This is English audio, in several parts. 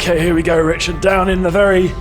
Okay, here we go, Richard. Down in the very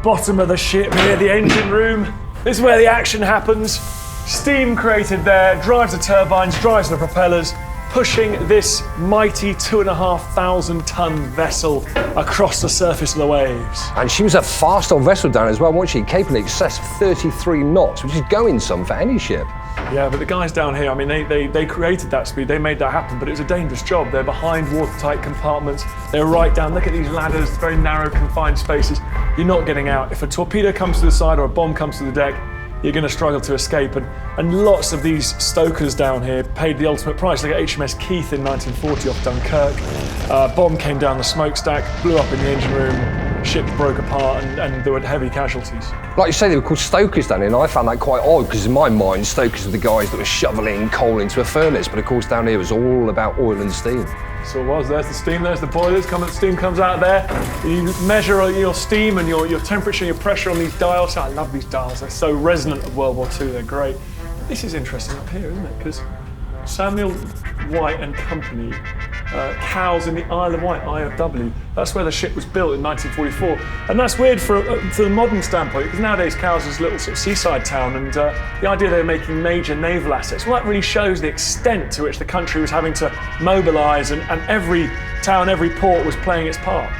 bottom of the ship here, the engine room. This is where the action happens. Steam created there, drives the turbines, drives the propellers, pushing this mighty 2,500-ton vessel across the surface of the waves. And she was a fast old vessel down as well, wasn't she? Capable in excess of 33 knots, which is going some for any ship. Yeah, but the guys down here, I mean, they created that speed, they made that happen, but it was a dangerous job. They're behind watertight compartments, they're right down, look at these ladders, very narrow, confined spaces. You're not getting out. If a torpedo comes to the side or a bomb comes to the deck, you're going to struggle to escape. And lots of these stokers down here paid the ultimate price. Like at HMS Keith in 1940 off Dunkirk. Bomb came down the smokestack, blew up in the engine room, ship broke apart, and there were heavy casualties. Like you say, they were called stokers down here, and I found that quite odd, because in my mind, stokers were the guys that were shoveling coal into a furnace, but of course down here it was all about oil and steam. So it was, there's the steam, there's the boilers, steam comes out there. You measure your steam and your temperature and your pressure on these dials. I love these dials, they're so resonant of World War II, they're great. This is interesting up here, isn't it? Because Samuel White and Company, Cowes in the Isle of Wight, IOW, that's where the ship was built in 1944. And that's weird for the modern standpoint, because nowadays Cowes is a little sort of seaside town, and the idea they were making major naval assets, well, that really shows the extent to which the country was having to mobilise, and every town, every port was playing its part.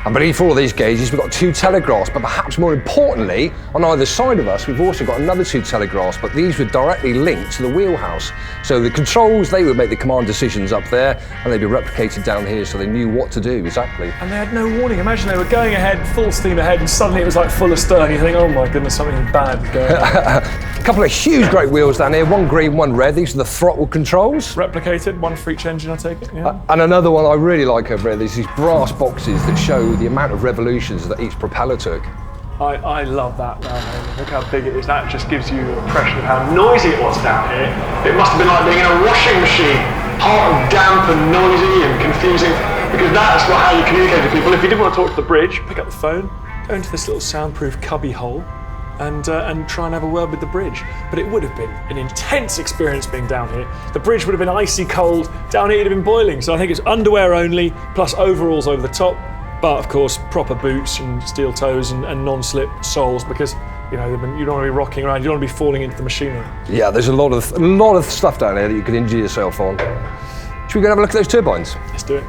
And beneath all of these gauges, we've got 2 telegraphs, but perhaps more importantly, on either side of us, we've also got another 2 telegraphs, but these were directly linked to the wheelhouse. So the controls, they would make the command decisions up there, and they'd be replicated down here, so they knew what to do exactly. And they had no warning. Imagine they were going ahead, full steam ahead, and suddenly it was like full astern. You think, oh my goodness, something bad is going on. A couple of huge great wheels down here, one green, one red. These are the throttle controls. Replicated, one for each engine, I take it, yeah. And another one I really like over here, there's these brass boxes that show the amount of revolutions that each propeller took. I love that down here. Look how big it is. That just gives you an impression of how noisy it was down here. It must have been like being in a washing machine, hot and damp and noisy and confusing, because that's not how you communicate with people. If you did want to talk to the bridge, pick up the phone, go into this little soundproof cubby hole, and try and have a word with the bridge. But it would have been an intense experience being down here. The bridge would have been icy cold, down here it would have been boiling. So I think it's underwear only, plus overalls over the top, but of course proper boots and steel toes and non-slip soles, because you know you don't want to be rocking around, you don't want to be falling into the machinery. Yeah, there's a lot of stuff down there that you could injure yourself on. Should we go and have a look at those turbines? Let's do it.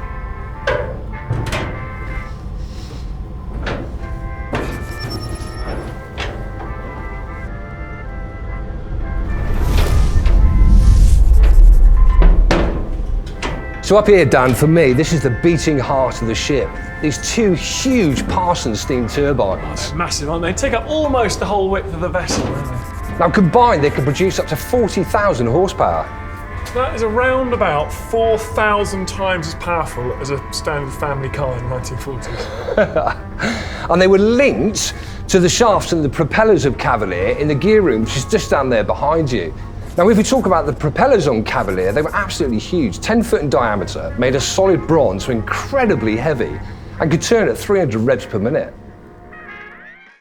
So up here, Dan, for me, this is the beating heart of the ship. These 2 huge Parsons steam turbines. Oh, they're massive, aren't they? They take up almost the whole width of the vessel, don't they? Now combined, they can produce up to 40,000 horsepower. That is around about 4,000 times as powerful as a standard family car in the 1940s. And they were linked to the shafts and the propellers of Cavalier in the gear room, which is just down there behind you. Now, if we talk about the propellers on Cavalier, they were absolutely huge, 10 foot in diameter, made of solid bronze, so incredibly heavy, and could turn at 300 revs per minute.